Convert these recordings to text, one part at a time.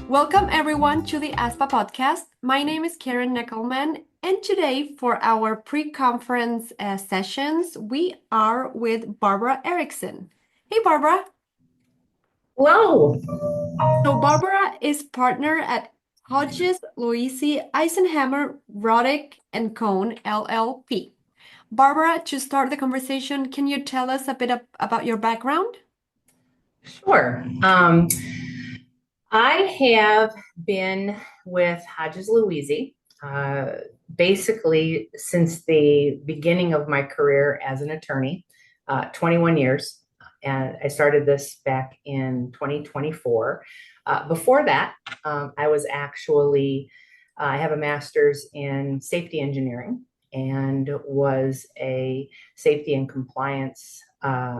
Welcome everyone to the ASPA podcast. My name is Karen Neckelman, and today for our pre-conference sessions, we are with Barbara Erickson. Hey, Barbara. Hello. So Barbara is partner at Hodges, Loisi, Eisenhammer, Roddick and Cohn, LLP. Barbara, to start the conversation, can you tell us a bit about your background? Sure. I have been with Hodges Louisi basically since the beginning of my career as an attorney, 21 years. And I started this back in 2024. Before that, I have a master's in safety engineering and was a safety and compliance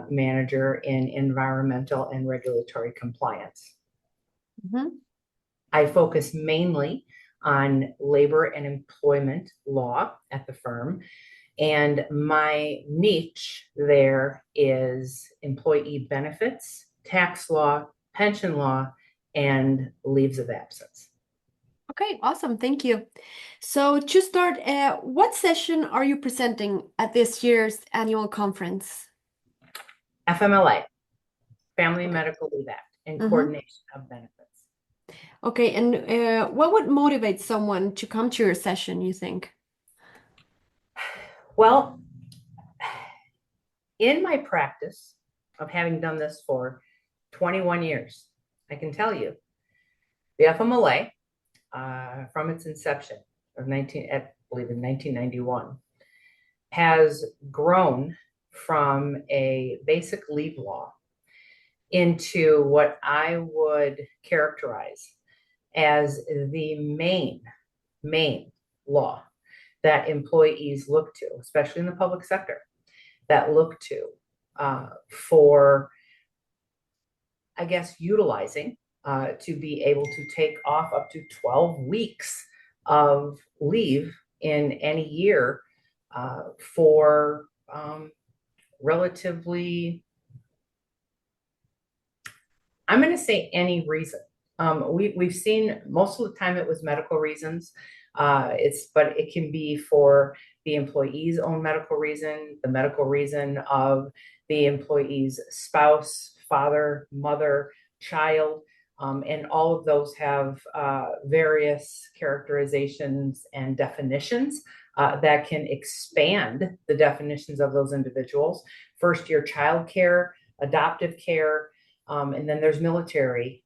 manager in environmental and regulatory compliance. Mm-hmm. I focus mainly on labor and employment law at the firm. And my niche there is employee benefits, tax law, pension law, and leaves of absence. Okay, awesome. Thank you. So to start, what session are you presenting at this year's annual conference? FMLA, Family Medical Leave Act, and coordination of benefits. Okay, and what would motivate someone to come to your session, you think? Well, in my practice of having done this for 21 years, I can tell you the FMLA, from its inception of I believe in 1991, has grown from a basic leave law into what I would characterize as the main law that employees look to, especially in the public sector, that look to for, I guess, utilizing to be able to take off up to 12 weeks of leave in any year for relatively, I'm going to say any reason. We've seen most of the time it was medical reasons. But it can be for the employee's own medical reason, the medical reason of the employee's spouse, father, mother, child, and all of those have various characterizations and definitions that can expand the definitions of those individuals. First-year child care, adoptive care, and then there's military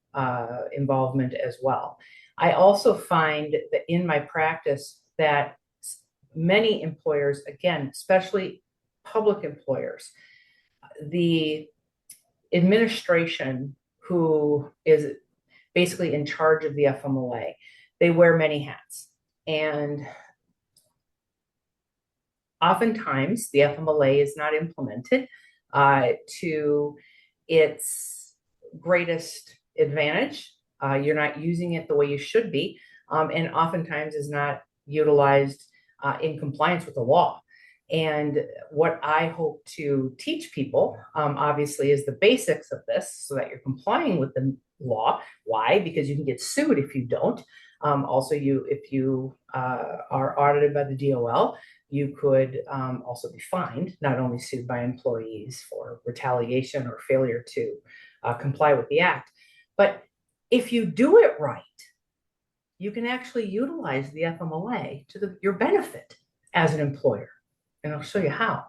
involvement as well. I also find that in my practice that many employers, again, especially public employers, the administration who is basically in charge of the FMLA, they wear many hats. And oftentimes the FMLA is not implemented to its greatest advantage. You're not using it the way you should be, and oftentimes is not utilized in compliance with the law. And what I hope to teach people, obviously, is the basics of this so that you're complying with the law. Why? Because you can get sued if you don't. Also, if you are audited by the DOL, you could also be fined, not only sued by employees for retaliation or failure to comply with the act. But if you do it right, you can actually utilize the FMLA to your benefit as an employer. And I'll show you how.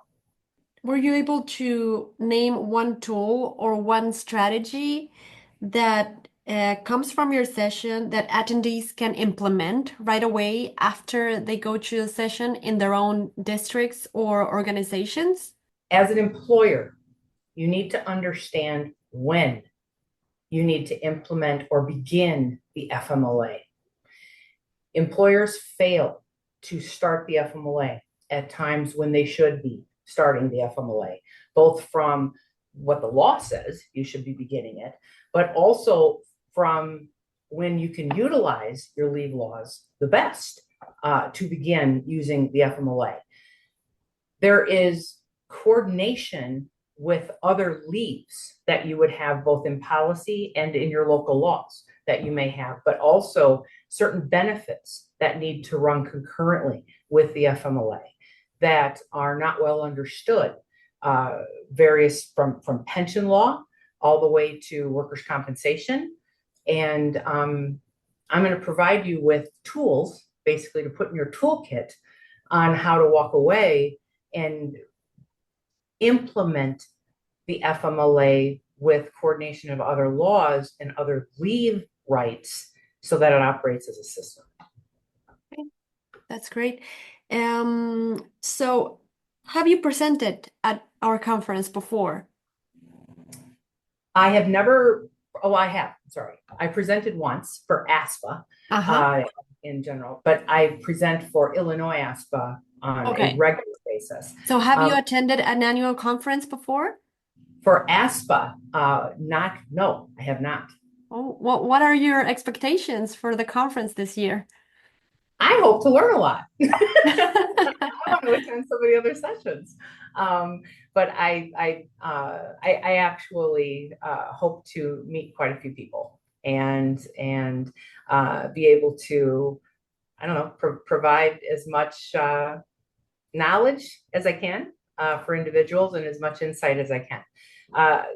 Were you able to name one tool or one strategy that comes from your session that attendees can implement right away after they go to the session in their own districts or organizations? As an employer, you need to understand when you need to implement or begin the FMLA. Employers fail to start the FMLA at times when they should be starting the FMLA, both from what the law says you should be beginning it, but also from when you can utilize your leave laws the best to begin using the FMLA. There is coordination with other leaves that you would have both in policy and in your local laws that you may have, but also certain benefits that need to run concurrently with the FMLA that are not well understood. Various from pension law all the way to workers' compensation. And I'm going to provide you with tools basically to put in your toolkit on how to walk away and implement the FMLA with coordination of other laws and other leave rights so that it operates as a system. Okay, that's great. So have you presented at our conference before? I have never, oh, I have, sorry. I presented once for ASPA Uh-huh. in general, but I present for Illinois ASPA on a Okay. regular basis. So have you Um, attended an annual conference before? for ASPA, no, I have not. Oh, what are your expectations for the conference this year? I hope to learn a lot. I want to attend some of the other sessions. But I actually hope to meet quite a few people and be able to, I don't know, provide as much knowledge as I can for individuals and as much insight as I can.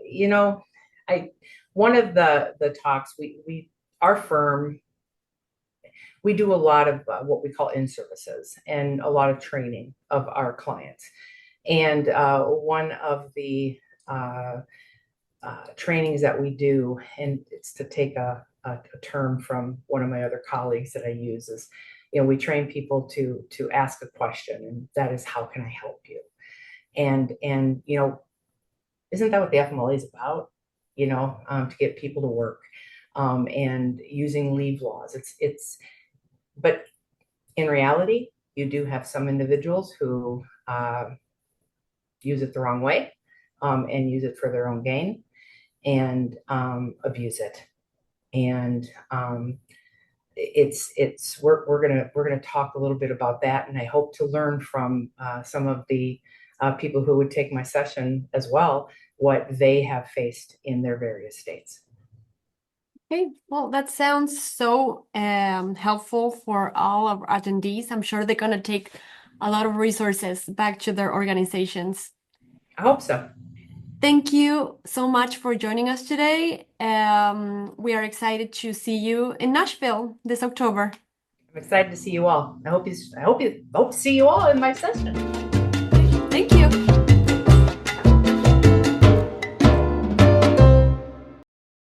You know, I one of the talks we our firm, we do a lot of what we call in-services and a lot of training of our clients. And one of the trainings that we do, and it's to take a term from one of my other colleagues that I use, is, we train people to ask a question, and that is, how can I help you? And isn't that what the FMLA is about? To get people to work, and using leave laws. But in reality, you do have some individuals who use it the wrong way, and use it for their own gain, and abuse it. And we're gonna talk a little bit about that, and I hope to learn from some of the people who would take my session as well, what they have faced in their various states. Okay, well, that sounds so helpful for all of our attendees. I'm sure they're going to take a lot of resources back to their organizations. I hope so. Thank you so much for joining us today. We are excited to see you in Nashville this October. I'm excited to see you all. I hope to see you all in my session.